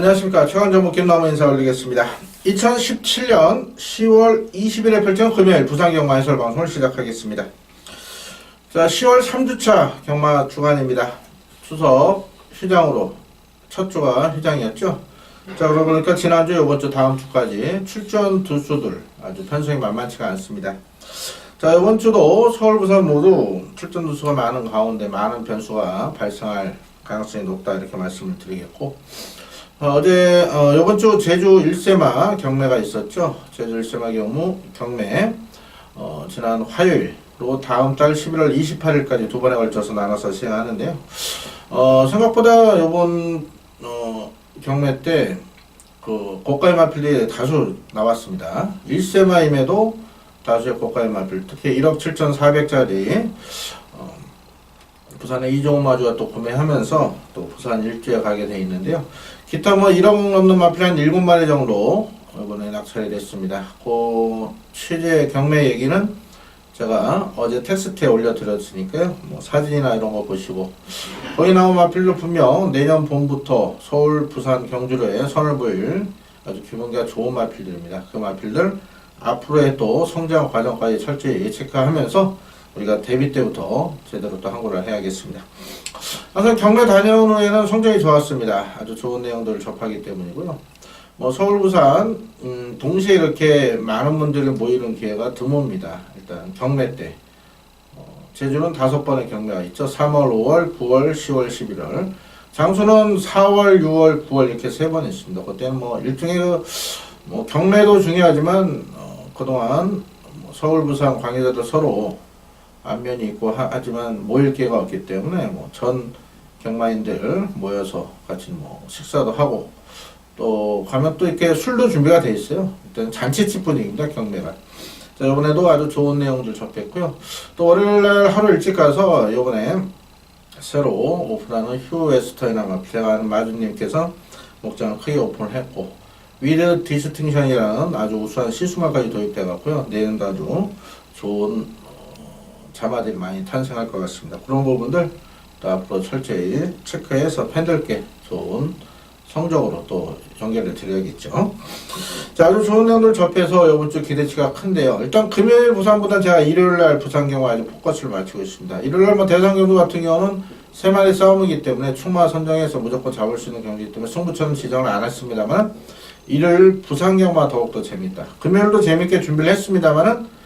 안녕하십니까. 최강정보 김남호 인사 올리겠습니다. 2017년 10월 20일에 펼쳐진 금요일 부산경마 해설 방송을 시작하겠습니다. 자, 10월 3주차 경마 주간입니다. 추석 휴장으로 첫 주가 휴장이었죠. 자, 그러고 보니까 지난주, 이번주, 다음 주까지 출전 두수들 아주 편성이 만만치가 않습니다. 자, 이번주도 서울, 부산 모두 출전 두수가 많은 가운데 많은 변수가 발생할 가능성이 높다 이렇게 말씀을 드리겠고, 어제 이번주 제주 1세마 경매가 있었죠. 제주 1세마 경무 경매 지난 화요일로 다음달 11월 28일까지 두 번에 걸쳐서 나눠서 시행하는데요. 생각보다 이번 경매 때 그 고가의 마필이 다수 나왔습니다. 1세마임에도 다수의 고가의 마필, 특히 1억 7,400짜리 부산의 이종호 마주가 또 구매하면서 또 부산 일주에 가게 돼 있는데요. 기타 뭐 1억 넘는 마필 한 7마리 정도 이번에 낙찰이 됐습니다. 그 취재 경매 얘기는 제가 어제 텍스트에 올려드렸으니까요. 뭐 사진이나 이런 거 보시고, 거기 나온 마필도 분명 내년 봄부터 서울, 부산, 경주로에 선을 보일 아주 규모가 좋은 마필들입니다. 그 마필들 앞으로의 또 성장 과정까지 철저히 체크하면서 우리가 데뷔 때부터 제대로 또 항구를 해야겠습니다. 항상 경매 다녀온 후에는 성적이 좋았습니다. 아주 좋은 내용들을 접하기 때문이고요. 뭐 서울, 부산 동시에 이렇게 많은 분들이 모이는 기회가 드뭅니다. 일단 경매 때 제주는 5번의 경매가 있죠. 3월, 5월, 9월, 10월, 11월. 장소는 4월, 6월, 9월 이렇게 3번 있습니다. 그때는 뭐 일종의 뭐 경매도 중요하지만 그동안 뭐 서울, 부산 관계자들 서로 안면이 있고 하지만 모일 기회가 없기 때문에 뭐 전 경마인들 모여서 같이 뭐 식사도 하고, 또 가면 또 이렇게 술도 준비가 돼 있어요. 일단 잔치집 분위기입니다, 경매가. 자, 이번에도 아주 좋은 내용들 접했고요. 또 월요일날 하루 일찍 가서 이번에 새로 오픈하는 휴 웨스터이나 제가 아는 마주님께서 목장을 크게 오픈을 했고, 위드 디스팅션이라는 아주 우수한 시스마까지 도입돼 갖고요. 내년도 아주 좋은 자마들이 많이 탄생할 것 같습니다. 그런 부분들 또 앞으로 철저히 체크해서 팬들께 좋은 성적으로 또 연결을 드려야겠죠. 자, 아주 좋은 내용들 접해서 이번 주 기대치가 큰데요. 일단 금요일 부산보다 제가 일요일날 부산 경우 아주 포커스를 맞추고 있습니다. 일요일날 뭐 대상경주 같은 경우는 3마리 싸움이기 때문에 충마 선정해서 무조건 잡을 수 있는 경기이기 때문에 승부처는 지정을 안 했습니다만, 일요일 부산 경마 더욱더 재밌다. 금요일도 재밌게 준비를 했습니다만은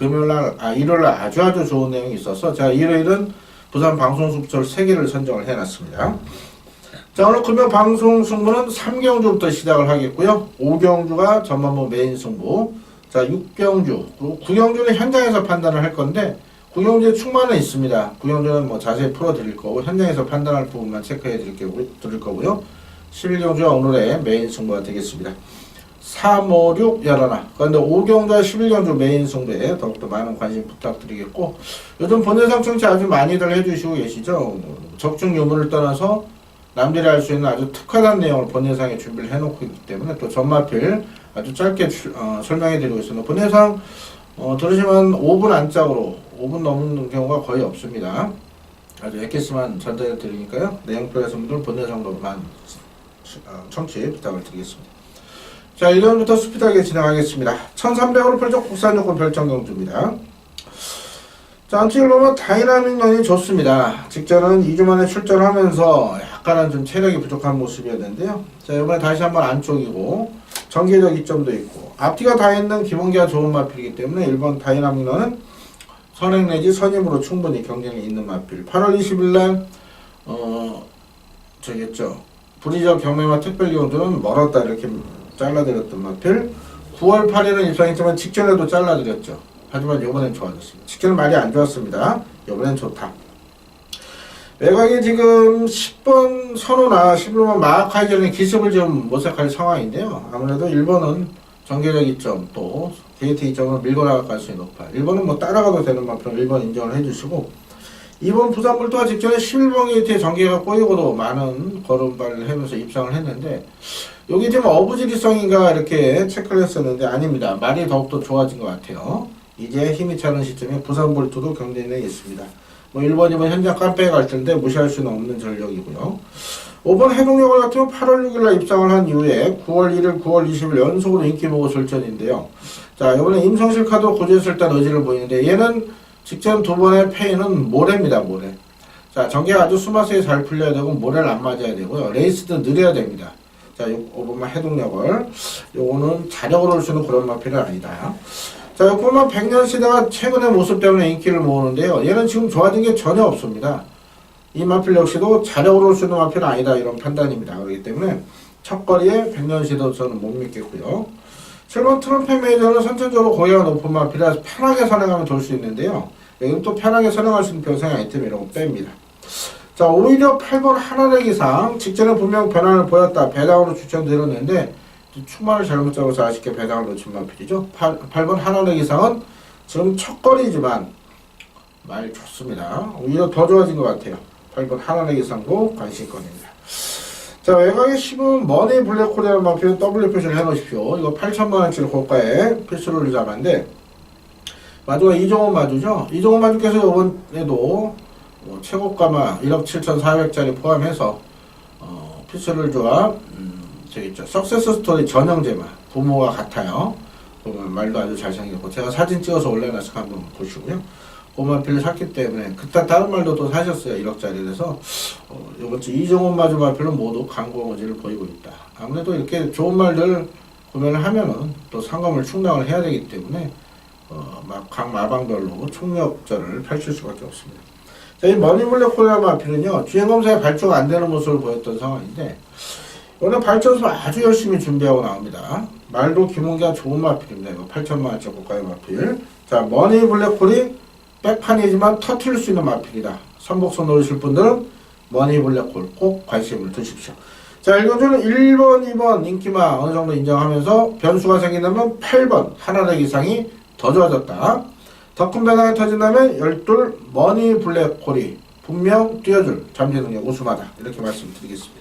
일요일날 아주 좋은 내용이 있어서 제가 일요일은 부산 방송 승부처를 3개를 선정을 해놨습니다. 자, 오늘 금요 방송 승부는 3경주부터 시작을 하겠고요. 5경주가 전반부 메인 승부. 자, 6경주, 그리고 9경주는 현장에서 판단을 할 건데, 9경주에 충만은 있습니다. 9경주는 뭐 자세히 풀어드릴 거고, 현장에서 판단할 부분만 체크해 드릴 거고요. 11경주가 오늘의 메인 승부가 되겠습니다. 3, 5, 6, 11. 그런데 5경주와 11경주 메인 승부에 더욱더 많은 관심 부탁드리겠고, 요즘 본예상 청취 아주 많이들 해주시고 계시죠. 적중 유무를 떠나서 남들이 알 수 있는 아주 특화된 내용을 본예상에 준비를 해놓고 있기 때문에 또 전마필 아주 짧게 설명해 드리고 있습니다. 본예상 들으시면 5분 안짝으로 5분 넘는 경우가 거의 없습니다. 아주 엑기스만 전달해 드리니까요. 내용 필요하신 분들 본예상으로만 청취 부탁을 드리겠습니다. 자, 1년부터 스피드하게 진행하겠습니다. 1300으로 펼쳐 국산요건 별정경주입니다. 자, 안쪽을 보면 다이나믹 런이 좋습니다. 직전은 2주 만에 출전하면서 약간은 좀 체력이 부족한 모습이었는데요. 자, 이번에 다시 한번 안쪽이고 전개적 이점도 있고 앞뒤가 다 있는 기본기가 좋은 마필이기 때문에 1번 다이나믹 런은 선행 내지 선임으로 충분히 경쟁이 있는 마필. 8월 20일날 불이적 경매와 특별기원주는 멀었다 이렇게 잘라드렸던 마필. 9월 8일은 입상했지만 직전에도 잘라드렸죠. 하지만 이번엔 좋아졌습니다. 직전은 많이 안 좋았습니다. 이번엔 좋다. 외곽에 지금 10번 선호나 11번 마카이전의 기습을 좀 모색할 상황인데요. 아무래도 1번은 전개적 이점 또 게이트 이점을 밀고 나갈 가능성이 높아요. 1번은 뭐 따라가도 되는 만큼 1번 인정을 해주시고, 2번 부산불도가 직전에 11번 게이트에 전개가 꼬이고도 많은 걸음발을 하면서 입상을 했는데, 여기 지금 어부지리성인가 이렇게 체크를 했었는데 아닙니다. 말이 더욱더 좋아진 것 같아요. 이제 힘이 차는 시점에 부산볼트도 경쟁에 있습니다. 뭐 1번, 2번 현장 깜빡이 갈 텐데 무시할 수는 없는 전력이고요. 5번 해동여고 같으면 8월 6일날 입상을 한 이후에 9월 1일, 9월 20일 연속으로 인기보고 출전인데요. 자, 이번에 임성실 카드 고지했을 때 의지를 보이는데 얘는 직전 두 번의 패인은 모래입니다. 모래. 자, 전개가 아주 수마스에 잘 풀려야 되고 모래를 안 맞아야 되고요. 레이스도 느려야 됩니다. 자, 5번만 해동력을 요거는 자력으로 올 수 있는 그런 마필은 아니다. 자, 6번만 백년 시대가 최근의 모습 때문에 인기를 모으는데요. 얘는 지금 좋아진 게 전혀 없습니다. 이 마필 역시도 자력으로 올 수 있는 마필은 아니다 이런 판단입니다. 그렇기 때문에 첫 거리에 백년 시대도 저는 못 믿겠고요. 7번 트럼펫 메이저는 선천적으로 고기가 높은 마필이라서 편하게 선행하면 돌 수 있는데요. 여기는 또 편하게 선행할 수 있는 병생 아이템이라고 뺍니다. 자, 오히려 8번 하나렉 이상 직전에 분명 변화를 보였다. 배당으로 추천드렸는데 추마를 잘못 잡아서 아쉽게 배당을 놓친 마필이죠. 8번 하나렉 이상은 지금 첫 거리지만 말 좋습니다. 오히려 더 좋아진 것 같아요. 8번 하나렉 이상도 관심권입니다. 자, 외곽에 10은 머니 블랙홀이라는 마필은 W 표시를 해놓으십시오. 이거 8천만원짜리 고가에 필수를 잡았는데 마주가 이종원 마주죠. 이종원 마주께서 이번에도 최고가마 1억 7,400짜리 포함해서 필수를 조합 저기 있죠. 석세스 스토리 전형제마 부모가 같아요. 보면 말도 아주 잘생겼고 제가 사진 찍어서 올려놨으니까 한번 보시고요. 고마필을 샀기 때문에 그때 다른 말도 또 사셨어요. 1억짜리라서 이번 주 이종원 마주 마필은 모두 강공 의지를 보이고 있다. 아무래도 이렇게 좋은 말들 구매를 하면은 또 상금을 충당을 해야 되기 때문에 각 마방별로 총력전을 펼칠 수밖에 없습니다. 자, 이 머니블랙 콜라 마필은요 주행검사에 발주가 안 되는 모습을 보였던 상황인데 오늘 발전소 아주 열심히 준비하고 나옵니다. 말도 기본기가 좋은 마필입니다. 이거 8천만원짜리 고가의 마필. 자, 머니블랙홀이 백판이지만 터트릴 수 있는 마필이다. 선복선 놓으실 분들은 머니블랙홀 꼭 관심을 두십시오. 자, 일gon주는 1번, 2번 인기마 어느 정도 인정하면서 변수가 생긴다면 8번 하나렉 이상이 더 좋아졌다. 더 큰 변화가 터진다면 12 머니블랙홀이 분명 뛰어줄 잠재 능력 우수하다. 이렇게 말씀드리겠습니다.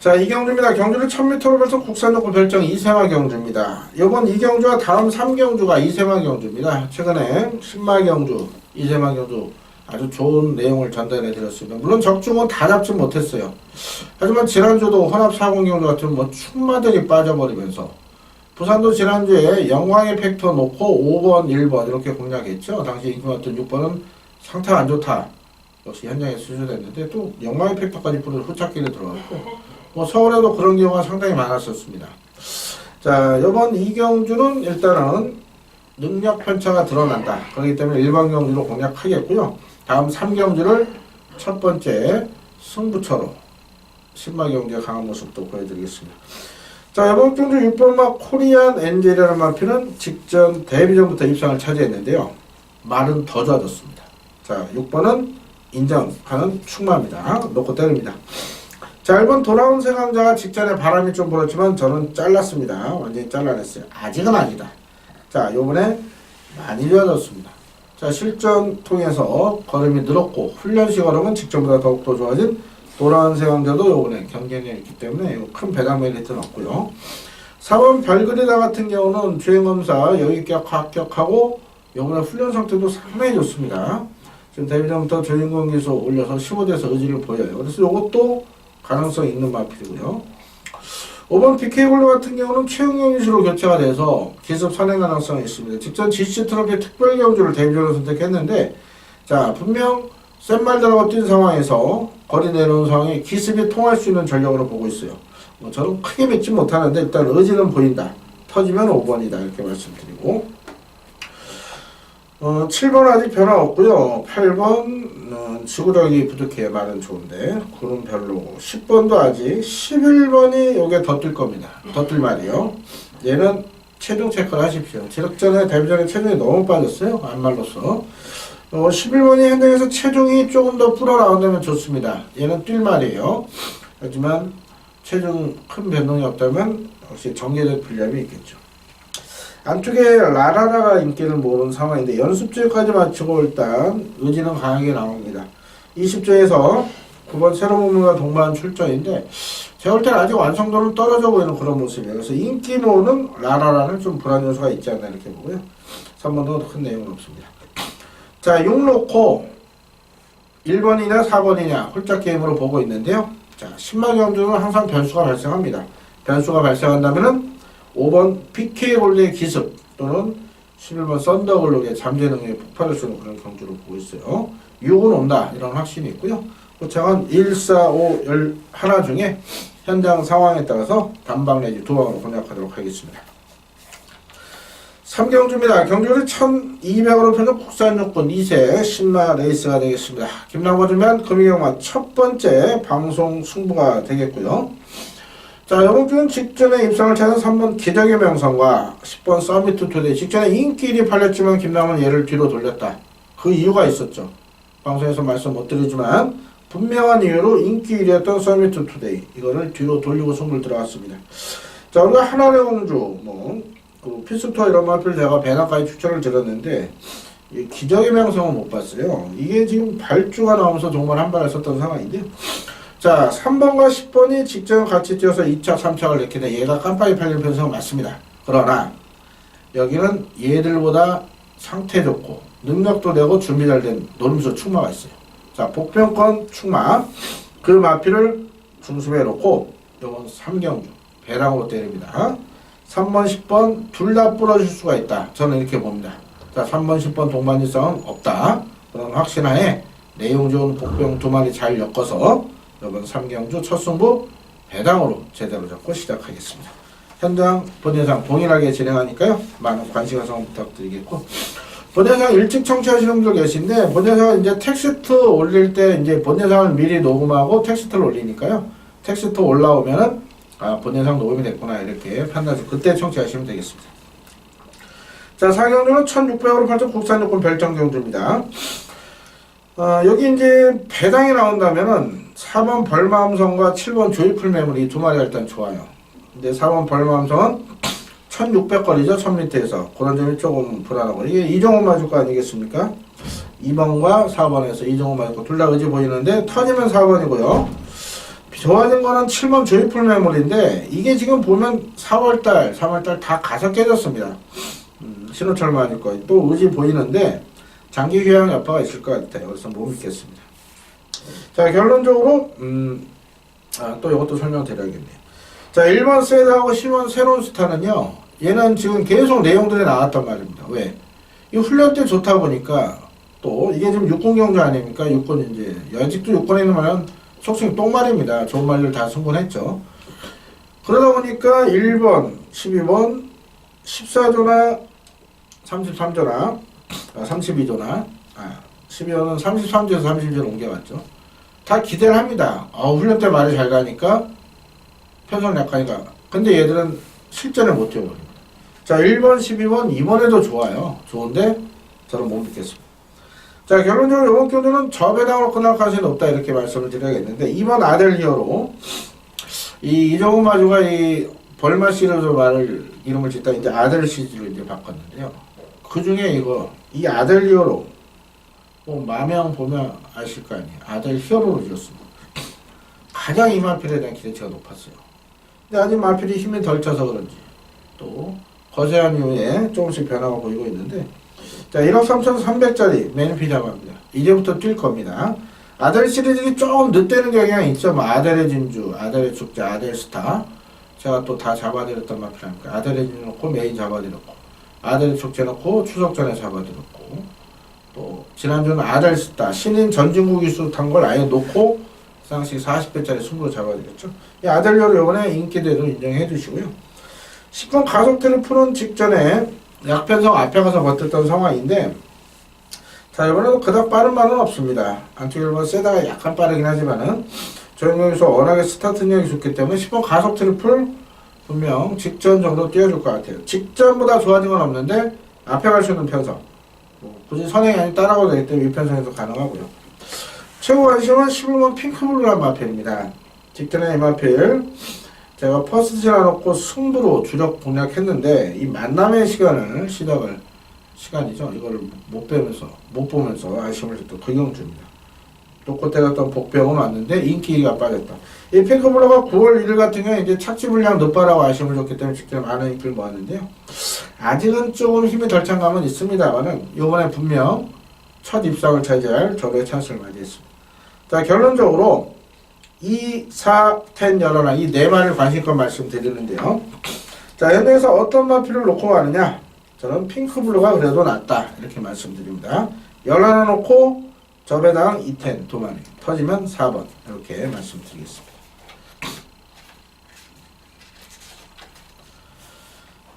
자, 이경주입니다. 경주는 1000m로 벌써 국산놓고 별정 이세마 경주입니다. 이번 이경주와 다음 3경주가 이세마 경주입니다. 최근에 신마 경주, 이세마 경주 아주 좋은 내용을 전달해 드렸습니다. 물론 적중은 다 잡지 못했어요. 하지만 지난주도 혼합 40 경주 같은 충마들이 빠져버리면서 부산도 지난주에 영광의 팩터 놓고 5번, 1번 이렇게 공략했죠. 당시 인기 많던 6번은 상태가 안 좋다. 역시 현장에 수주됐는데 또 영광의 팩터까지 부른 후착길에 들어갔고 서울에도 그런 경우가 상당히 많았었습니다. 자, 이번 이경주는 일단은 능력 편차가 드러난다. 그렇기 때문에 일반 경주로 공략하겠고요. 다음 3경주를 첫 번째 승부처로 신마 경주의 강한 모습도 보여드리겠습니다. 자, 이번 경주 6번마 코리안 엔젤이라는 마필은 직전 데뷔전부터 입상을 차지했는데요. 말은 더 좋아졌습니다. 자, 6번은 인정하는 충마입니다. 놓고 때립니다. 자, 1번 돌아온 세강자가 직전에 바람이 좀 불었지만 저는 잘랐습니다. 완전히 잘라냈어요. 아직은 아니다. 자, 요번에 많이 좋아졌습니다. 자, 실전 통해서 걸음이 늘었고 훈련시 걸음은 직전보다 더욱더 좋아진 돌아온 세강자도 요번에 경쟁력이 있기 때문에 큰 배당 메리트는 없고요. 4번 별그리다 같은 경우는 주행검사 여유있게 합격하고 요번에 훈련 상태도 상당히 좋습니다. 지금 데뷔전부터 주인공 기수 올려서 15대에서 의지를 보여요. 그래서 요것도 가능성이 있는 마필이고요. 5번 BK골드 같은 경우는 최응용 기수로 교체가 돼서 기습 선행 가능성이 있습니다. 직전 GC 트로피 특별 경주를 데뷔전으로 선택했는데 자, 분명 센 말 들어가 뛴 상황에서 거리 내놓은 상황에 기습이 통할 수 있는 전력으로 보고 있어요. 저는 크게 믿지 못하는데 일단 의지는 보인다. 터지면 5번이다 이렇게 말씀드리고 7번 아직 변화 없고요. 8번 지구력이 부족해요. 말은 좋은데 9는 별로고 10번도 아직 11번이 요게 더 뜰 겁니다. 더 뜰 말이요. 얘는 체중 체크를 하십시오. 지력전에 데뷔전에 체중이 너무 빠졌어요. 안 말로써 11번이 현장에서 체중이 조금 더 불어 나온다면 좋습니다. 얘는 뛸 말이에요. 하지만 체중 큰 변동이 없다면 역시 정제된 불리함이 있겠죠. 안쪽에 라라라가 인기를 모으는 상황인데 연습주에까지 마치고 일단 의지는 강하게 나옵니다. 20주에서 9번 새로운문과 동반 출전인데 제가 볼 때는 아직 완성도는 떨어져 보이는 그런 모습이에요. 그래서 인기 모으는 라라라는 좀 불안 요소가 있지 않나 이렇게 보고요. 3번도 큰 내용은 없습니다. 자, 6 놓고 1번이냐 4번이냐 홀짝 게임으로 보고 있는데요. 자, 신마 경주는 항상 변수가 발생합니다. 변수가 발생한다면은 5번 PK 홀리의 기습 또는 11번 썬더글록의 잠재 능력이 폭발을 쓰는 그런 경주로 보고 있어요. 6은 온다 이런 확신이 있고요. 고창은 1, 4, 5, 11 중에 현장 상황에 따라서 단방 내지 두방으로 공략하도록 하겠습니다. 3경주입니다. 경주를 1200으로 펴는 국산 육군 2세 신마 레이스가 되겠습니다. 김남호 주면 금이경마 첫 번째 방송 승부가 되겠고요. 자, 이번 주는 직전에 입상을 찾은 3번 기적의 명성과 10번 서미트 투데이 직전에 인기일이 팔렸지만 김남호는 얘를 뒤로 돌렸다. 그 이유가 있었죠. 방송에서 말씀 못 드리지만 분명한 이유로 인기일이었던 서미트 투데이 이거를 뒤로 돌리고 승부를 들어갔습니다. 자, 우리가 하나의 공주 그 필수토 이런 마필 제가 배나까지 추천을 드렸는데 이 기적의 명성은 못 봤어요. 이게 지금 발주가 나오면서 정말 한 발을 썼던 상황인데요. 자, 3번과 10번이 직전 같이 뛰어서 2착, 3착을 냈는데 얘가 깜빡이 팔린 편성은 맞습니다. 그러나 여기는 얘들보다 상태 좋고 능력도 되고 준비 잘 된 노림수 충마가 있어요. 자, 복병권 충마 그 마필을 중심에 놓고 이건 3경주 배당으로 때립니다. 3번, 10번 둘 다 부러질 수가 있다. 저는 이렇게 봅니다. 자, 3번, 10번 동반일성은 없다. 그런 확신하에 내용 좋은 복병 두 마리 잘 엮어서 이번 3경주 첫 승부 배당으로 제대로 잡고 시작하겠습니다. 현장 본예상 동일하게 진행하니까요. 많은 관심 가성 부탁드리겠고 본예상 일찍 청취하시는 분들 계신데 본예상은 이제 텍스트 올릴 때 이제 본예상을 미리 녹음하고 텍스트를 올리니까요. 텍스트 올라오면은 아, 본예상 녹음이 됐구나 이렇게 판단해서 그때 청취하시면 되겠습니다. 자, 4경주는 1600으로 8점 국산 육군 별정경주입니다. 여기 이제 배당이 나온다면은 4번 벌마음성과 7번 조이풀 매물이 두 마리가 일단 좋아요. 근데 4번 벌마음성은 1600거리죠. 1000m에서 그런 점이 조금 불안하고 이게 이종훈 마주가 아니겠습니까? 2번과 4번에서 이종훈 마주가 둘 다 의지 보이는데 터지면 4번이고요. 좋아진 거는 7번 조이풀 매물인데 이게 지금 보면 4월달, 3월달 다 가서 깨졌습니다. 신호철만 있고 또 의지 보이는데 장기 휴양 여파가 있을 것 같아요. 그래서 못 믿겠습니다. 자, 결론적으로 또 이것도 설명드려야겠네요. 자, 1번 세드하고 10번 새로운 스타는요. 얘는 지금 계속 내용들이 나왔단 말입니다. 왜? 이 훈련 때 좋다 보니까 또 이게 지금 육군 경주 아닙니까? 육군 이제 아직도 육군에 있는 말은 속칭 똥말입니다. 좋은 말들 다 승분했죠. 그러다 보니까 1번, 12번, 14조나 33조나 32조나 12조는 33조에서 32조로 옮겨갔죠. 다 기대를 합니다. 훈련 때 말이 잘 가니까 편성 약하니까. 근데 얘들은 실전에 못 뛰어버립니다. 자, 1번, 12번 이번에도 좋아요. 좋은데 저는 못 믿겠습니다. 자, 결론적으로 이번 경주는 저배당으로 끝날 가능성이 높다 이렇게 말씀을 드려야겠는데 2번 아델리오로 이종훈 마주가 이 벌마 시리즈 말을 이름을 짓다 이제 아델 시리즈로 이제 바꿨는데요. 그 중에 이 아델리오로 마명 보면 아실 거 아니에요. 아델 히어로로 지었습니다. 가장 이 마필에 대한 기대치가 높았어요. 근데 아직 마필이 힘이 덜 차서 그런지 또 거세한 이후에 조금씩 변화가 보이고 있는데 자, 1억 3,300짜리 맨피 잡아입니다. 이제부터 뛸 겁니다. 아델 시리즈가 조금 늦대는 경향이 있죠. 뭐 아델의 진주, 아델의 축제, 아델 스타. 제가 또 다 잡아드렸던 마필이니까 아델의 진주 놓고 메인 잡아드렸고 아델의 축제 놓고 추석 전에 잡아드렸고 또 지난주는 아델 스타 신인 전진국 이수 탄 걸 아예 놓고 상시 40배짜리 승부로 잡아드렸죠. 이 아델료를 이번에 인기대로 인정해 주시고요. 10번 가속대를 푸는 직전에 약편성 앞에 가서 버텼던 상황인데 자, 이번에도 그닥 빠른 말은 없습니다. 안쪽에 보면 세다가 약간 빠르긴 하지만은 조영경에서 워낙에 스타트 능력이 좋기 때문에 10번 가속 트리플 분명 직전 정도 뛰어줄 것 같아요. 직전보다 좋아진 건 없는데 앞에 갈 수 있는 편성 굳이 선행이 아니 따라가도 되기 때문에 이 편성에도 가능하고요. 최고 관심은 11번 핑크블루란 마필입니다. 직전에 이 마필 제가 퍼스트 지나놓고 승부로 주력 공략했는데 이 만남의 시간이죠. 이걸 못 보면서 아쉬움을 줬던 그 경주입니다. 또 그때 갔던 복병은 왔는데 인기가 빠졌다. 이 핑크블루가 9월 1일 같은 경우에 이제 착지 분량 높아라고 아쉬움을 줬기 때문에 직전에 많은 인기를 모았는데요. 아직은 조금 힘이 덜 찬 감은 있습니다만은 이번에 분명 첫 입상을 차지할 저의 찬스를 맞이했습니다. 자, 결론적으로 2, 4, 10 열어라 이 네 마리를 관심껏 말씀드리는데요. 자, 현대에서 어떤 마필을 놓고 가느냐? 저는 핑크블루가 그래도 낫다 이렇게 말씀드립니다. 11 놓고 접에당 2텐 2마리 터지면 4번 이렇게 말씀드리겠습니다.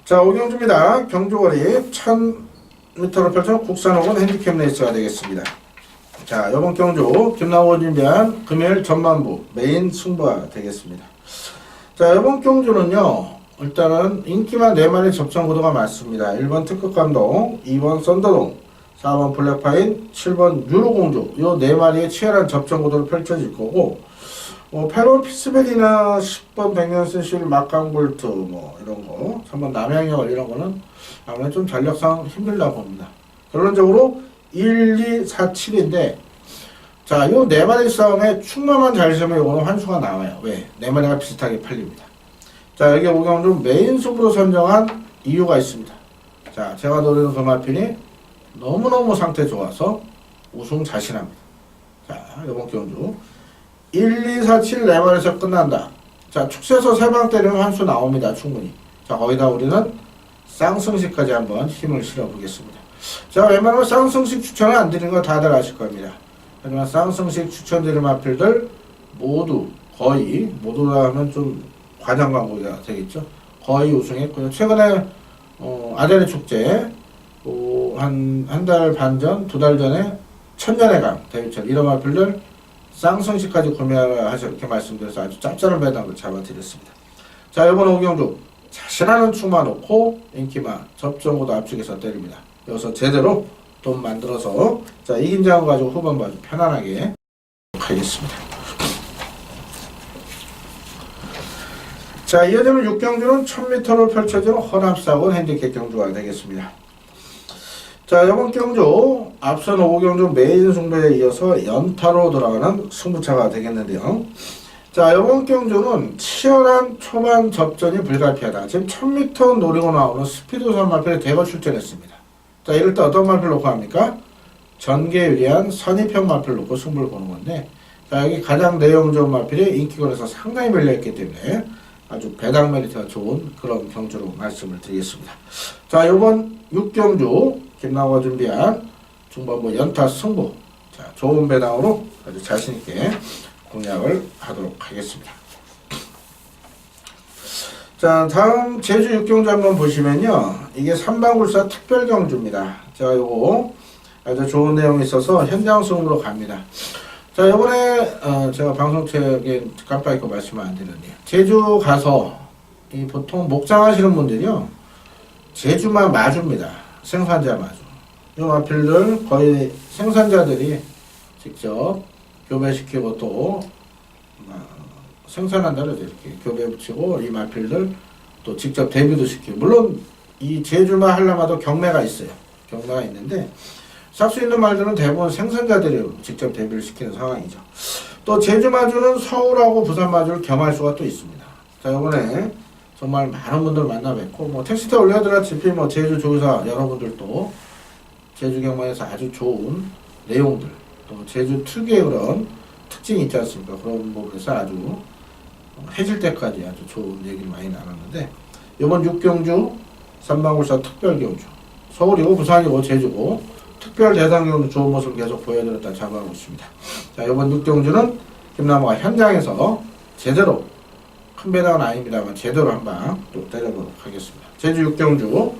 자, 오경주입니다. 경주거리 1000m를 펼쳐 국산 혹은 핸디캡 레이스가 되겠습니다. 자, 이번 경주 김나호 준비한 금요일 전반부 메인 승부가 되겠습니다. 자, 이번 경주는요, 일단은 인기만 4마리 접전 구도가 많습니다. 1번 특급 감동, 2번 썬더동, 4번 블랙파인, 7번 유로공주 이 4마리의 치열한 접전 구도를 펼쳐질 거고, 8번 피스벨이나 10번 백년센실 막강볼트 뭐 이런 거, 3번 남양역 이런 거는 아무래도 좀 전력상 힘들다 봅니다. 결론적으로 1, 2, 4, 7인데, 자, 요 4마리 싸움에 충만만 잘 쓰면 요거는 환수가 나와요. 왜? 4마리가 비슷하게 팔립니다. 자, 여기 오경주 메인 승부로 선정한 이유가 있습니다. 자, 제가 노리는 그 마필이 너무너무 상태 좋아서 우승 자신합니다. 자, 이번 경주 1, 2, 4, 7 4마리에서 끝난다. 자, 축세에서 3방 때리면 환수 나옵니다. 충분히. 자, 거기다 우리는 쌍승식까지 한번 힘을 실어 보겠습니다. 자, 웬만하면 쌍승식 추천을 안 드리는 거 다들 아실 겁니다. 하지만 쌍승식 추천드릴 마필들 모두 거의 모두라 하면 좀 과장 광고가 되겠죠. 거의 우승했고요. 최근에 아자리 축제 한 달 반 전, 2달 전에 천년의 강 대비철 이런 마필들 쌍승식까지 구매하셔 이렇게 말씀드려서 아주 짭짤한 배당을 잡아드렸습니다. 자, 이번 오경주 자신하는 축만 놓고 인기만 접종구도 앞쪽에서 때립니다. 여기서 제대로 돈 만들어서 자, 이긴 장을 가지고 후반부 아주 편안하게 하겠습니다. 자, 이어지는 6경주는 1000m로 펼쳐지는 허남사군 핸디캡 경주가 되겠습니다. 자, 이번 경주 앞선 5경주 메인 승부에 이어서 연타로 돌아가는 승부차가 되겠는데요. 자, 이번 경주는 치열한 초반 접전이 불가피하다. 지금 1000m 노리고 나오는 스피드선 마필에 대거 출전했습니다. 자, 이럴 때 어떤 마필 놓고 합니까? 전개 유리한 선입형 마필 놓고 승부를 보는 건데, 자, 여기 가장 내용 좋은 마필이 인기권에서 상당히 밀려있기 때문에 아주 배당 메리트가 좋은 그런 경주로 말씀을 드리겠습니다. 자, 이번 6경주 김나호가 준비한 중반부 연타 승부, 자, 좋은 배당으로 아주 자신있게 공략을 하도록 하겠습니다. 자, 다음 제주 6경주 한번 보시면요, 이게 삼방굴사 특별경주입니다. 자, 요거 아주 좋은 내용이 있어서 현장 승부로 갑니다. 자, 요번에 제가 방송책에 깜빡 잊고 말씀을 안 드렸네요. 제주 가서 이 보통 목장 하시는 분들이요, 제주만 마주입니다. 생산자 마주. 요 마필들 거의 생산자들이 직접 교배시키고 또 생산한다 그러죠. 이렇게 교배 붙이고 이 마필들 또 직접 대비도 시키고, 물론 이 제주만 하려마도 경매가 있어요. 경매가 있는데 살 수 있는 말들은 대부분 생산자들이 직접 대비를 시키는 상황이죠. 또 제주 마주는 서울하고 부산 마주를 겸할 수가 또 있습니다. 자, 이번에 정말 많은 분들 만나 뵙고, 뭐 텍스트에 올려드렸다시피 뭐 제주 조사 여러분들도 제주 경마에서 아주 좋은 내용들, 또 제주 특유의 그런 특징이 있지 않습니까? 그런 부분에서 아주 해질 때까지 아주 좋은 얘기를 많이 나눴는데, 이번 6경주 삼방굴사 특별경주, 서울이고 부산이고 제주고 특별 대상경주 좋은 모습을 계속 보여드렸다 자부하고 있습니다. 자, 이번 6경주는 김나무가 현장에서 제대로, 큰 배당은 아닙니다만 제대로 한방 또 때려보도록 하겠습니다. 제주 6경주,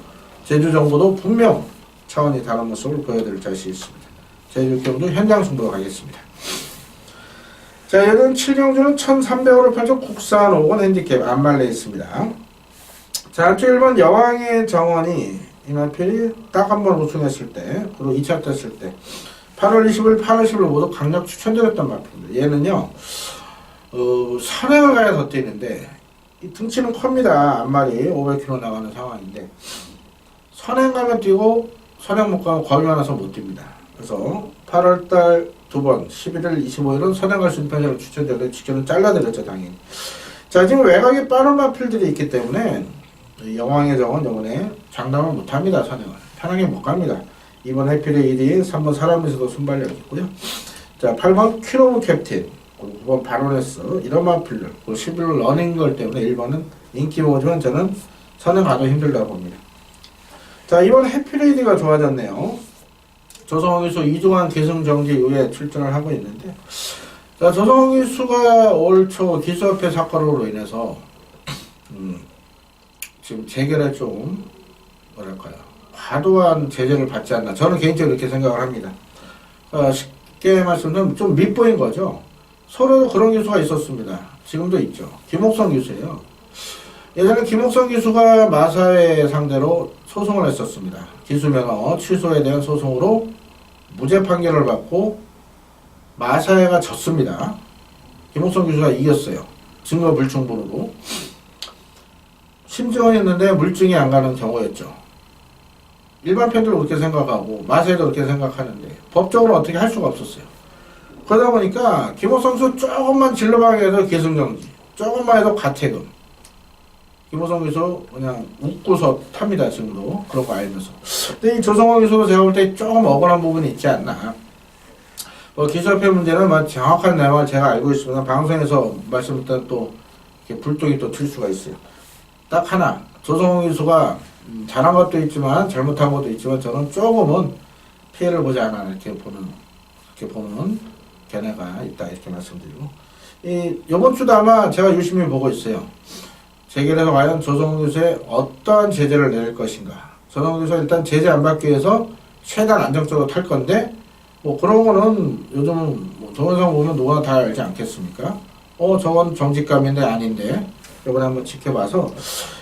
제주 정보도 분명 차원이 다른 모습을 보여드릴 자신이 있습니다. 제주 6경주 현장 승부로 가겠습니다. 자, 여든 7경주는 1300호를 펼쳐 국산 5권 핸디캡 안말레 있습니다. 자, 한쪽 1번 여왕의 정원이 이 마필이 딱 한 번 우승했을 때, 그리고 2차 됐을 때 8월 20일, 8월 10일 모두 강력 추천드렸던 마필입니다. 얘는요, 선행을 가야 더 뛰는데, 이 등치는 큽니다. 앞말이 500km 나가는 상황인데, 선행 가면 뛰고 선행 못 가면 겁이 많아서 못 뜁니다. 그래서 8월달 2번, 11일, 25일은 선행 갈 수 있는 편의를 추천드렸는데 직전은 잘라드렸죠, 당연히. 자, 지금 외곽에 빠른 마필들이 있기 때문에 여왕의 정은 이번에 장담을 못합니다. 선행을 편하게 못 갑니다. 이번 해필의 1위 3번 사람에서도 순발력 있고요. 자, 8번 큐로브 캡틴, 9번 바로네스, 이런 마필들, 11번 러닝걸 때문에 1번은 인기 모지만 저는 선에 가도 힘들다고 봅니다. 자, 이번 해피레이드가 좋아졌네요. 조성호 기수 이중환 기승정지 이후에 출전을 하고 있는데, 자, 조성호 기수가 올 초 기수협회 사건으로 인해서 지금 재결에 좀 뭐랄까요, 과도한 제재를 받지 않나, 저는 개인적으로 이렇게 생각을 합니다. 쉽게 말씀드리면 좀 밉보인 거죠. 서로도 그런 기수가 있었습니다. 지금도 있죠. 김옥성 기수예요. 예전에 김옥성 기수가 마사회 상대로 소송을 했었습니다. 기수면허 취소에 대한 소송으로 무죄 판결을 받고 마사회가 졌습니다. 김옥성 기수가 이겼어요. 증거 불충분으로. 심증원했는데 물증이 안 가는 경우였죠. 일반 팬들도 그렇게 생각하고 마사회도 그렇게 생각하는데 법적으로 어떻게 할 수가 없었어요. 그러다 보니까 김옥성 기수 조금만 질러박게 해도 기승정지, 조금만 해도 가태금. 김옥성 기수 그냥 웃고서 탑니다. 지금도 그런 거 알면서. 근데 이 조성호 기수도 제가 볼 때 조금 억울한 부분이 있지 않나. 기수협회 문제는 정확한 내용을 제가 알고 있습니다. 방송에서 말씀드렸던 또 이렇게 불똥이 또 튈 수가 있어요. 딱 하나, 조성호 기수가 잘한 것도 있지만 잘못한 것도 있지만 저는 조금은 피해를 보지 않아 이렇게 보는 견해가 있다 이렇게 말씀드리고, 이번 주도 아마 제가 유심히 보고 있어요. 재결에서 과연 조성호 기수에 어떠한 제재를 내릴 것인가. 조성호 기수가 일단 제재 안 받기 위해서 최대한 안정적으로 탈 건데, 그런 거는 요즘 동영상 보면 누구나 다 알지 않겠습니까? 저건 정직감인데 아닌데, 이번에 한번 지켜봐서,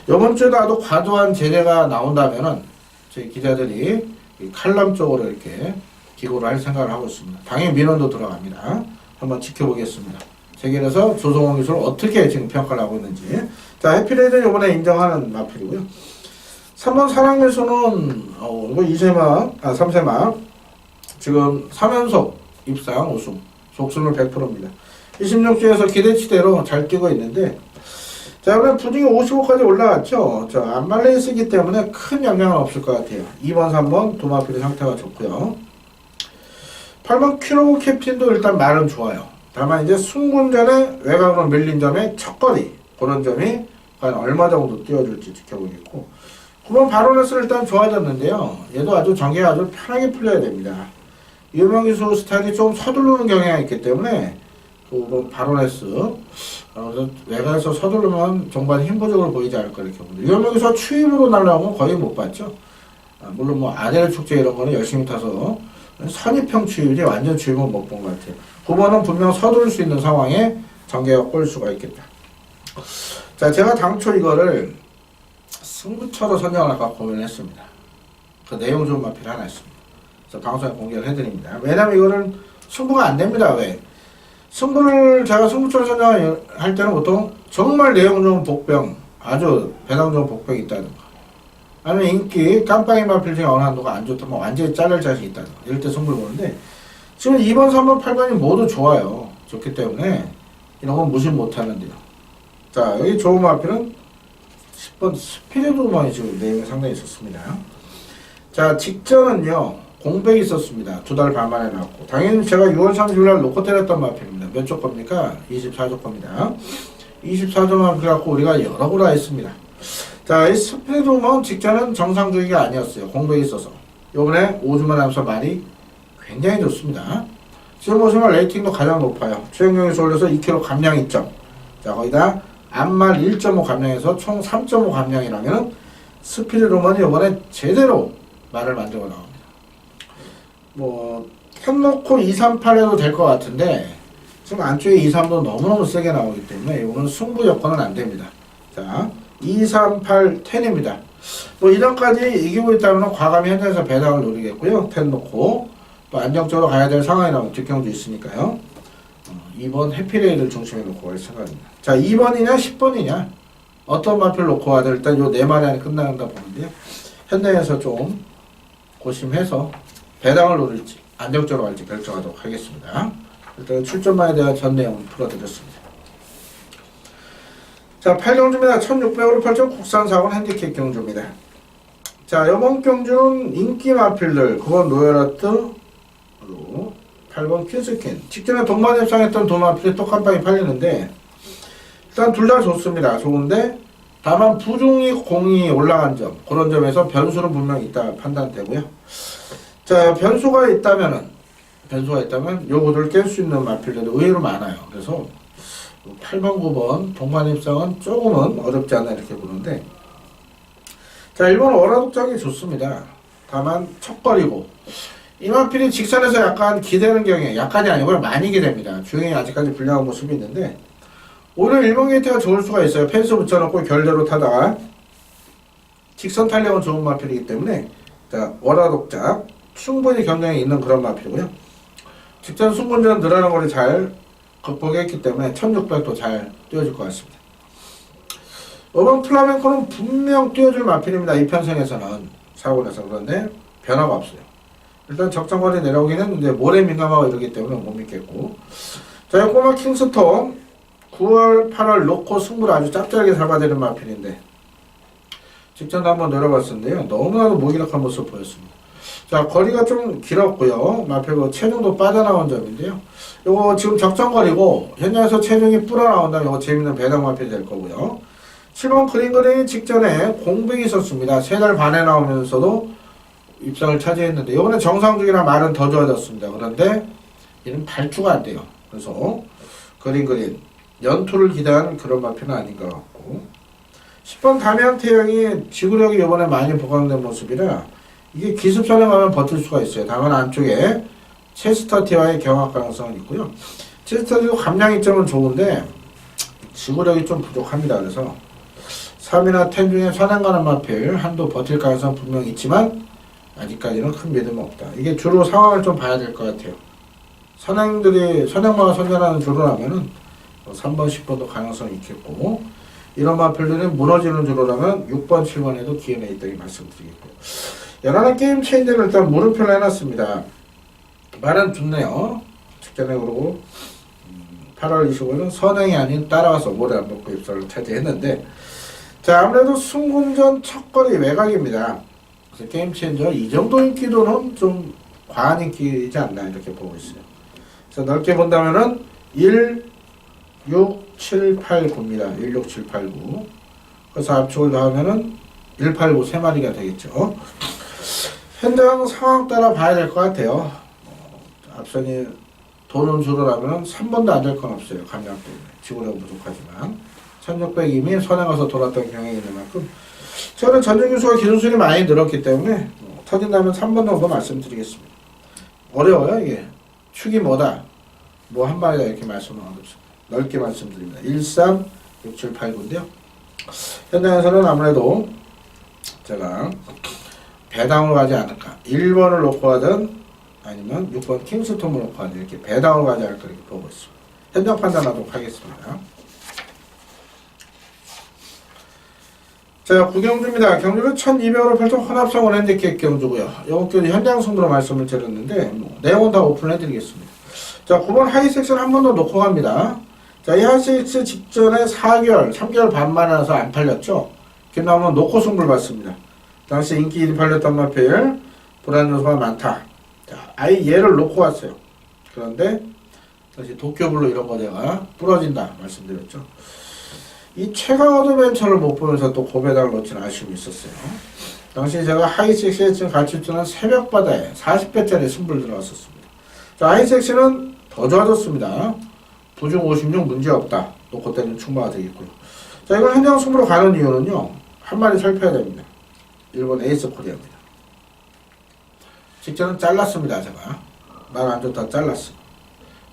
이번 주에 나도 과도한 제재가 나온다면은, 저희 기자들이 칼럼 쪽으로 이렇게 기고를 할 생각을 하고 있습니다. 당연히 민원도 들어갑니다. 한번 지켜보겠습니다. 재결에서 조성호 기수를 어떻게 지금 평가를 하고 있는지. 자, 해피레이드 이번에 인정하는 마필이고요. 3번 사랑기수는, 이거 2세막, 3세막. 지금 3연속 입상 우승, 속수는 100%입니다. 26주에서 기대치대로 잘 뛰고 있는데, 자, 이번에 분위기 55까지 올라갔죠. 안말레이스기 때문에 큰 영향은 없을 것 같아요. 2번, 3번 두 마필의 상태가 좋고요. 8번 큐로브 캡틴도 일단 말은 좋아요. 다만 이제 승군전에 외곽으로 밀린 점의 첫거리, 그런 점이 과연 얼마 정도 띄워줄지 지켜보겠고, 9번 바로네스는 일단 좋아졌는데요. 얘도 아주 전개가 아주 편하게 풀려야 됩니다. 유명 기수 스타일이 좀 서두르는 경향이 있기 때문에 9번 바로네스, 외곽에서 서두르면 정말 힘부족을 보이지 않을까 이렇게 봅니다. 유명 기수가 추임으로 날라오면 거의 못 봤죠. 물론 아델 축제 이런 거는 열심히 타서 선입형 추임이지 완전 추임은 못 본 것 같아요. 9번은 분명 서두를 수 있는 상황에 전개가 꼴 수가 있겠다. 자, 제가 당초 이거를 승부처로 선정을 아까 고민했습니다. 그 내용 좋은 마필 하나 있습니다. 그래서 방송에 공개를 해드립니다. 왜냐면 이거는 승부가 안 됩니다. 왜? 제가 승부처로 선정을 할 때는 보통 정말 내용 좋은 복병, 아주 배당 좋은 복병이 있다든가, 아니면 인기 깜빡이 마필 중에 어느 한도가 안 좋다면 완전히 자를 자식이 있다든가, 이럴 때 승부를 보는데, 지금 2번, 3번, 8번이 모두 좋아요. 좋기 때문에 이런 건 무시 못 하는데요. 자, 여기 좋은 마필은 10번 스피리드만이 지금 내용이 상당히 있었습니다. 자, 직전은요, 공백이 있었습니다. 2달 반 만에 나왔고, 당연히 제가 6월 30일 놓고 때렸던 마필입니다. 몇 조 겁니까? 24조 겁니다. 24조 마필 갖고 우리가 여러 구라 했습니다. 자, 이 스피리드만 직전은 정상주의가 아니었어요. 공백이 있어서. 요번에 5주만 하면서 말이 굉장히 좋습니다. 지금 보시면 레이팅도 가장 높아요. 최영경에서 올려서 2kg 감량 2점. 자, 거기다 앞말 1.5 감량해서 총 3.5 감량이라면 스피드로만이 이번에 제대로 말을 만들고 나옵니다. 캔 놓고 238 해도 될 것 같은데, 지금 안쪽에 238도 너무너무 세게 나오기 때문에 이거는 승부 여건은 안 됩니다. 자, 238 10입니다. 2단까지 이기고 있다면 과감히 현장에서 배당을 노리겠고요. 10 놓고 또 안정적으로 가야 될 상황이 나오면 뒷경도 있으니까요. 2번 해피레이드를 중심에 놓고 갈 생각입니다. 자, 2번이냐 10번이냐 어떤 마필 놓고 와도 일단 요 4마리 안에 끝나간다 보는데요. 현장에서 좀 고심해서 배당을 노릴지 안정적으로 갈지 결정하도록 하겠습니다. 일단 출전만에 대한 전 내용을 풀어드렸습니다. 자, 8경주입니다. 1600으로 펼쳐 국산사원 핸디캡 경주입니다. 자, 이번 경주는 인기 마필들, 그건 로열아트, 8번 퀸스퀸. 직전에 동반 협상했던 두 마필이 또 깜빡이 팔리는데, 일단 둘 다 좋습니다. 좋은데, 다만 부중이 공이 올라간 점, 그런 점에서 변수는 분명히 있다 판단되고요. 자, 변수가 있다면 요 구도를 깰 수 있는 마필들이 의외로 많아요. 그래서 8번, 9번 동반 협상은 조금은 어렵지 않나 이렇게 보는데, 자, 1번 월화독장이 좋습니다. 다만 척거리고 이 마필이 직선에서 약간 기대는 경우에, 약간이 아니고 많이 기대입니다. 주행이 아직까지 불량한 모습이 있는데, 오히려 1번 게이트가 좋을 수가 있어요. 펜스 붙여놓고 결대로 타다가 직선 탄력은 좋은 마필이기 때문에, 자, 월화독장 충분히 경쟁이 있는 그런 마필이고요. 직전 승군전 늘어난 거를 잘 극복했기 때문에 1600도 잘 뛰어줄 것 같습니다. 5번 플라멩코는 분명 뛰어줄 마필입니다. 이 편성에서는 사고나서. 그런데 변화가 없어요. 일단 적정거리 내려오긴 했는데 모래 민감하고 이러기 때문에 못 믿겠고, 자, 꼬마 킹스톰 9월 8월 놓고 승부를 아주 짭짤하게 잡아대는 마필인데, 직전도 한번 노려봤었는데요, 너무나도 무기력한 모습을 보였습니다. 자, 거리가 좀 길었고요. 마필고 체중도 빠져나온 점인데요, 요거 지금 적정거리고 현장에서 체중이 불어나온다면 요거 재밌는 배당 마필이 될 거고요. 7번 그린그린 직전에 공백이 있었습니다. 3달 반에 나오면서도 입상을 차지했는데, 이번에 정상중이나 말은 더 좋아졌습니다. 그런데 얘는 발주가 안 돼요. 그래서 그린 연투를 기대한 그런 마필은 아닌 것 같고, 10번 담양태형이 지구력이 이번에 많이 보강된 모습이라 이게 기습선에 가면 버틸 수가 있어요. 다만 안쪽에 체스터티와의 경합 가능성은 있고요. 체스터티도 감량 이점은 좋은데 지구력이 좀 부족합니다. 그래서 3이나 10 중에 선행 가는 마필 한도 버틸 가능성은 분명히 있지만 아직까지는 큰 믿음은 없다. 이게 주로 상황을 좀 봐야 될 것 같아요. 선행마가 선전하는 주로라면은 3번, 10번도 가능성이 있겠고, 이런 마필들이 무너지는 주로라면 6번, 7번에도 기회는 있다고 말씀드리겠고요. 연하는 게임 체인지를 일단 물음표를 해놨습니다. 말은 좋네요. 직전에 그러고 8월 25일은 선행이 아닌 따라와서 모래 안 먹고 입사를 차지했는데, 자, 아무래도 승군전 첫거리 외곽입니다. 그래서 게임 체인저 이 정도 인기도는 좀 과한 인기이지 않나 이렇게 보고 있어요. 그래서 넓게 본다면은 1, 6, 7, 8, 9입니다. 1, 6, 7, 8, 9. 그래서 압축을 더하면은 1, 8, 9 3마리가 되겠죠. 현장 상황 따라 봐야 될 것 같아요. 앞선이 도는 주로라면 3번도 안 될 건 없어요. 감량 때문에. 지구력 부족하지만. 1600이미 선에 가서 돌았던 경향이 있는 만큼, 저는 전정규수가 기술술이 많이 늘었기 때문에 터진다면 3번 정도 말씀드리겠습니다. 어려워요 이게. 축이 뭐다, 뭐 한 마리다 이렇게 말씀은 어렵습니다. 넓게 말씀드립니다. 1, 3, 6, 7, 8, 9인데요. 현장에서는 아무래도 제가 배당으로 가지 않을까. 1번을 놓고 하든 아니면 6번 킹스톰을 놓고 하든 이렇게 배당으로 가지 않을까 이렇게 보고 있습니다. 현장 판단하도록 하겠습니다. 자, 구경주입니다. 경주는 1200으로 펼쳐 혼합성 원핸디캡 경주고요. 이번 경주 현장 승부로 말씀을 드렸는데 내용은 다 오픈해드리겠습니다. 자, 9번 하이섹션 한 번 더 놓고 갑니다. 자, 이 하이섹스 직전에 4개월, 3개월 반 만에 나서 안 팔렸죠. 이렇게 나오면 놓고 승부를 받습니다. 당시 인기 1위 팔렸던 마필, 불안 요소가 많다. 자, 아예 얘를 놓고 왔어요. 그런데 다시 도쿄블루 이런 거 제가 부러진다 말씀드렸죠. 이 최강 어드벤처를 못 보면서 또 고배당을 놓치는 아쉬움이 있었어요. 당시 제가 하이섹시에 같이 뜨는 새벽바다에 40배짜리 승부를 들어갔었습니다. 자, 하이섹시는 더 좋아졌습니다. 부중 56 문제없다. 또 그때는 충분가 되겠고요. 자, 이걸 현장 승부로 가는 이유는요, 한 마리 살펴야 됩니다. 일본 에이스 코리아입니다. 직전은 잘랐습니다. 제가 말 안 좋다 잘랐어.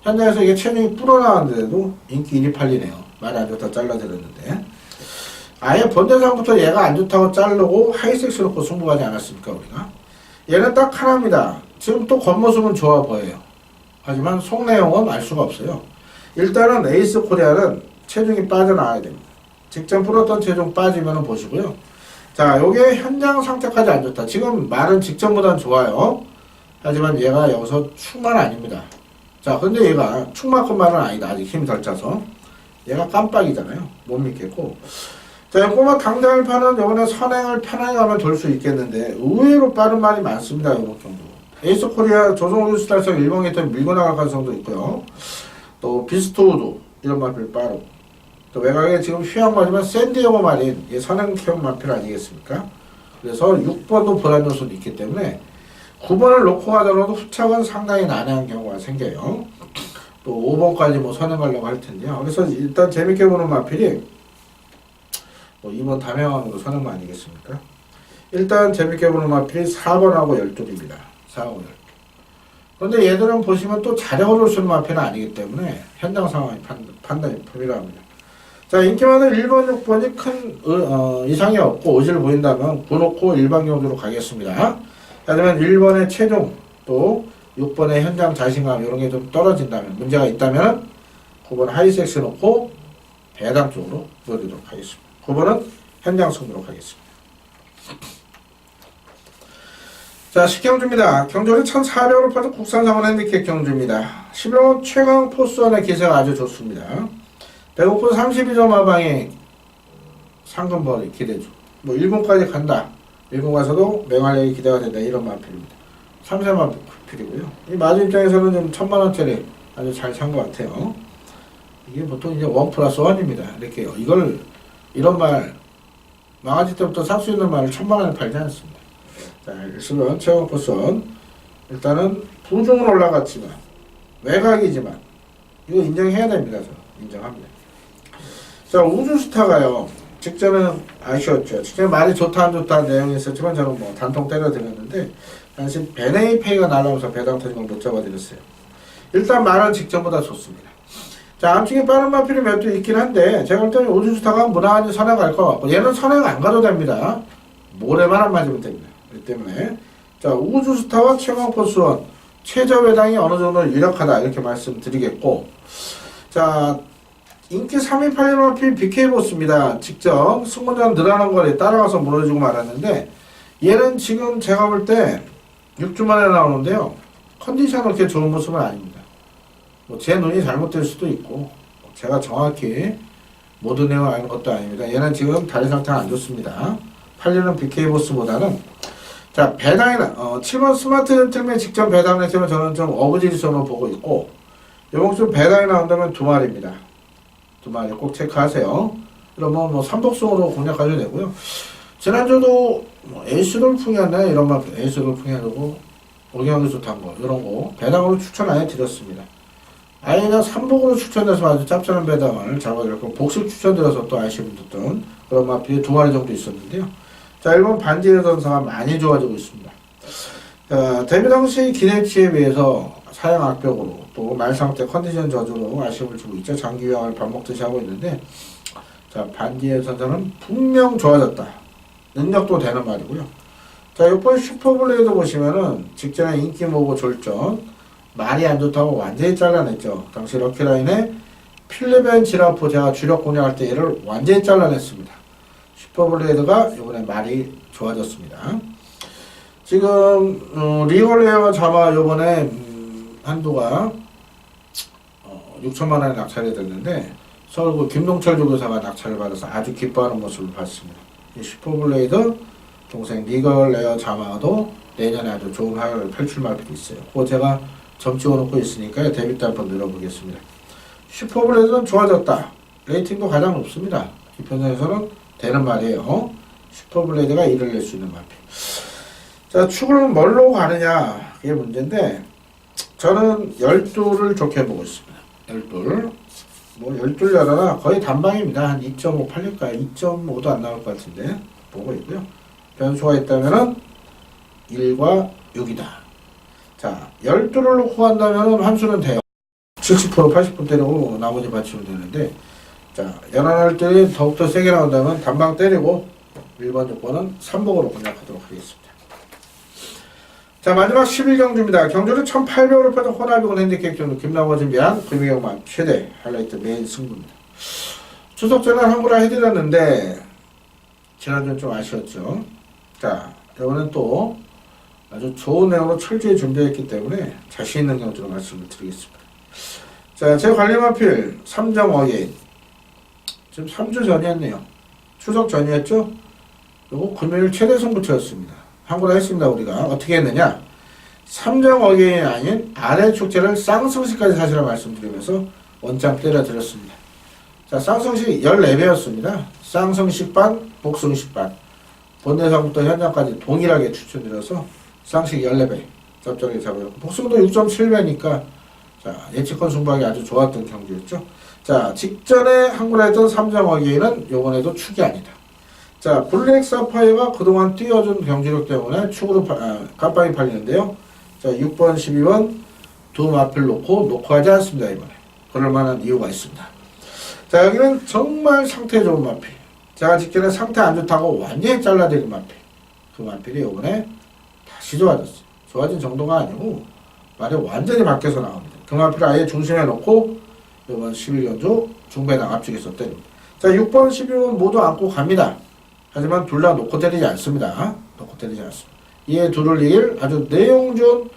현장에서 이게 체중이 불어나왔는데도 인기 1위 팔리네요. 말 안 좋다 잘라드렸는데, 아예 번대상부터 얘가 안 좋다고 자르고 하이섹스 놓고 승부하지 않았습니까 우리가? 얘는 딱 하나입니다. 지금 또 겉모습은 좋아 보여요. 하지만 속 내용은 알 수가 없어요. 일단은 에이스 코리아는 체중이 빠져나와야 됩니다. 직전 풀었던 체중 빠지면 보시고요. 자, 요게 현장 상태까지 안 좋다. 지금 말은 직전보단 좋아요. 하지만 얘가 여기서 축만 아닙니다. 자, 근데 얘가 축만큼만은 아니다. 아직 힘이 덜 짜서. 얘가 깜빡이잖아요. 못 믿겠고. 자, 꼬마 당장을 파는 이번에 선행을 편하게 하면 돌 수 있겠는데 의외로 빠른 말이 많습니다. 이번 경도 에이스 코리아 조선우주스타에서 일본에 있던 밀고 나갈 가능성도 있고요. 또 비스트우드 이런 마필 빠르고 또 외곽에 지금 휘황마지만 샌디에고 마린 선행형 마필 아니겠습니까? 그래서 6번도 불안 요소도 있기 때문에 9번을 놓고 가더라도 후착은 상당히 난해한 경우가 생겨요. 또 5번까지 뭐 선행하려고 할 텐데요. 그래서 일단 재밌게 보는 마필이 뭐 2번 담양항으로 선행만 아니겠습니까? 일단 재밌게 보는 마필이 4번하고 12입니다. 4하고 12. 그런데 얘들은 보시면 또 자력으로 쓰는 마필은 아니기 때문에 현장 상황이 판단이 필요합니다. 자, 인기 많은 1번, 6번이 큰 이상이 없고 의지를 보인다면 9 놓고 일반 경주로 가겠습니다. 하지만 1번의 체중 또 6번의 현장 자신감 이런 게 좀 떨어진다면 문제가 있다면 9번 하이섹스 놓고 배당 쪽으로 보여드리도록 하겠습니다. 9번은 현장 승부로 가겠습니다. 자, 10경주입니다. 경주는 1400으로 파도 국산 상원 핸디캡 경주입니다. 11호 최강 포스원의 기세가 아주 좋습니다. 배고픈 32점 하방에 상금벌이 기대주. 뭐 1분까지 간다. 1분 가서도 맹활약이 기대가 된다. 이런 마필입니다. 3세 마필이고요. 이 마주 입장에서는 좀 1000만원짜리 아주 잘 산 것 같아요. 이게 보통 이제 1+1입니다. 이렇게 이걸 이런 말 망아지 때부터 살 수 있는 말을 1000만원에 팔지 않습니다. 자, 일수는 최강 포스원 일단은 부중은 올라갔지만 외곽이지만 이거 인정해야 됩니다. 저는 인정합니다. 자, 우주스타가요. 직전은 아쉬웠죠. 직전에 말이 좋다 안 좋다 내용이 있었지만 저는 뭐 단통 때려드렸는데 당시 베네이페이가 날아오면서 배당 터지면 못 잡아드렸어요. 일단 말은 직전보다 좋습니다. 자, 암충이 빠른 마필이 몇 두 있긴 한데 제가 볼 때는 우주스타가 무난히 선행 갈 것 같고 얘는 선행 안 가도 됩니다. 모래만 안 맞으면 됩니다. 그렇기 때문에 자, 우주스타와 최강포스원 최저배당이 어느 정도 유력하다 이렇게 말씀드리겠고 자, 인기 3위 8위 마필 BK보스입니다. 직접 승무전 늘어난 거리 따라가서 무너지고 말았는데 얘는 지금 제가 볼 때 6주 만에 나오는데요. 컨디션은 그렇게 좋은 모습은 아닙니다. 뭐 제 눈이 잘못될 수도 있고 제가 정확히 모든 내용을 아는 것도 아닙니다. 얘는 지금 다리 상태가 안 좋습니다. 8위는 BK보스보다는 자, 배당이나 7번 스마트 젠틀맨 직전 배당을 했지만 저는 좀 어부지리선으로 보고 있고 이번 주 배당이 나온다면 2마리입니다. 2마리 꼭 체크하세요. 그러면 뭐 삼복승으로 공략하셔도 되고요. 지난주도 뭐 에이스 돌풍이었나요? 이런 말 에이스 돌풍이 아니고 오경이 좋다는 거 이런 거 배당으로 추천 아예 드렸습니다. 아예 그냥 삼복으로 추천해서 아주 짭짤한 배당을 잡아드렸고 복식 추천드려서 또 아쉬운 듯던 그런 마필이 2마리 정도 있었는데요. 자, 일본 반지의 전사가 많이 좋아지고 있습니다. 자, 데뷔 당시 기대치에 비해서 사양 악벽으로 또 말상태 컨디션 저주로 아쉬움을 주고 있죠. 장기 유형을 밥 먹듯이 하고 있는데 자, 반지의 전사는 분명 좋아졌다. 능력도 되는 말이고요. 자, 이번 슈퍼블레이드 보시면은 직전에 인기 모으고 졸전 말이 안 좋다고 완전히 잘라냈죠. 당시 럭키라인에 필레벤 지라포 제가 주력 공략할 때 얘를 완전히 잘라냈습니다. 슈퍼블레이드가 이번에 말이 좋아졌습니다. 지금 리걸레어 자마 이번에 한도가 6천만원에 낙찰이 됐는데 서울 김동철 조교사가 낙찰을 받아서 아주 기뻐하는 모습을 봤습니다. 이 슈퍼블레이드 동생 리걸레어 자마도 내년에 아주 좋은 활약을 펼칠 말이 있어요. 그거 제가 점 찍어놓고 있으니까 데뷔 때 한번 늘어보겠습니다. 슈퍼블레이드는 좋아졌다. 레이팅도 가장 높습니다. 기편상에서는 되는 말이에요. 슈퍼블레이드가 일을 낼 수 있는 마필. 자, 축을 뭘로 가느냐 그게 문제인데 저는 12를 좋게 보고 있습니다. 12. 뭐 12 열어라 거의 단방입니다. 한 2.5 팔릴까요? 2.5도 안 나올 것 같은데 보고 있고요. 변수가 있다면은 1과 6이다. 자, 12를 놓고 한다면은 함수는 돼요. 70% 80% 때리고 나머지 받치면 되는데 자, 연안할 때 더욱더 세게 나온다면 단방 때리고 1번 조건은 3복으로 공략하도록 하겠습니다. 자, 마지막 11경주입니다. 경주는 1800으로 빠진 호나비군 핸디캡 경주 김남호 준비한 금이경만 최대 하이라이트 메인 승부입니다. 추석 전에 한구라 해드렸는데 지난주는 좀 아쉬웠죠. 자, 이번엔 또 아주 좋은 내용으로 철저히 준비했기 때문에 자신 있는 경주로 말씀을 드리겠습니다. 자, 제 관리마필 3점 어게인 지금 3주 전이었네요. 추석 전이었죠? 요거 금요일 최대 승부처였습니다. 한구라 했습니다. 우리가 어떻게 했느냐 삼정 어게인이 아닌 아래 축제를 쌍성시까지 사실을 말씀드리면서 원장 때려드렸습니다. 자, 쌍성시 14배였습니다. 쌍성식 반, 복성식 반. 본대상부터 현장까지 동일하게 추천드려서 쌍식 14배 적절하게 잡아줬고, 복성도 6.7배니까 자, 예측권 승부하기 아주 좋았던 경기였죠. 자, 직전에 항구를 했던 삼정 어게인은 요번에도 축이 아니다. 자, 블랙 사파이어가 그동안 띄워준 경기력 때문에 축으로 깜빡이 팔리는데요. 자, 6번, 12번 두 마필 놓고 하지 않습니다. 이번에 그럴 만한 이유가 있습니다. 자, 여기는 정말 상태 좋은 마필. 제가 직전에 상태 안 좋다고 완전히 잘라드린 마필. 그 마필이 이번에 다시 좋아졌어요. 좋아진 정도가 아니고 말이 완전히 바뀌어서 나옵니다. 그 마필을 아예 중심에 놓고 이번 11연조 중배당 앞쪽에서 때립니다. 자, 6번, 12번 모두 안고 갑니다. 하지만 둘 다 놓고 때리지 않습니다. 놓고 때리지 않습니다. 이에 둘을 이길 아주 내용 좋은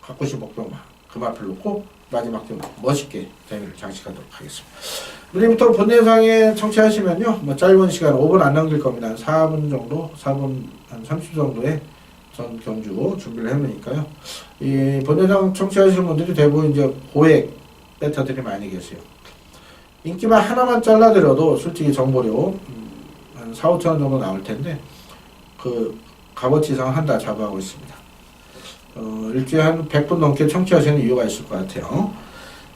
가꾸시 목병마 그 마필 놓고 마지막 경기 멋있게 재미를 장식하도록 하겠습니다. 우리부터 본대상에 청취하시면요, 뭐 짧은 시간 5분 안 넘길 겁니다. 한 4분 정도, 4분 한 30 정도의 전 경주 준비를 해놓으니까요. 이 본대상 청취하시는 분들이 대부분 이제 고액 배터들이 많이 계세요. 인기만 하나만 잘라드려도 솔직히 정보료 한 4, 5천 원 정도 나올 텐데 그 값어치 이상 한다 자부하고 있습니다. 일주일에 한 100분 넘게 청취하시는 이유가 있을 것 같아요.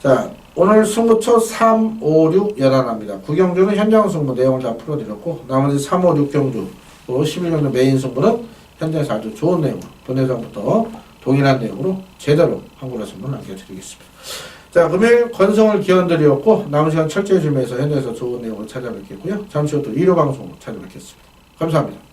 자, 오늘 승부처 3, 5, 6 연안합니다. 9경주는 현장 승부 내용을 다 풀어드렸고, 나머지 3, 5, 6경주, 또 11경주 메인 승부는 현장에서 아주 좋은 내용으로, 본회장부터 동일한 내용으로 제대로 한국어 승부를 남겨드리겠습니다. 자, 금요일 건성을 기원드렸고, 남은 시간 철저히 준비해서 현장에서 좋은 내용을 찾아뵙겠고요. 잠시 후 또 1호 방송으로 찾아뵙겠습니다. 감사합니다.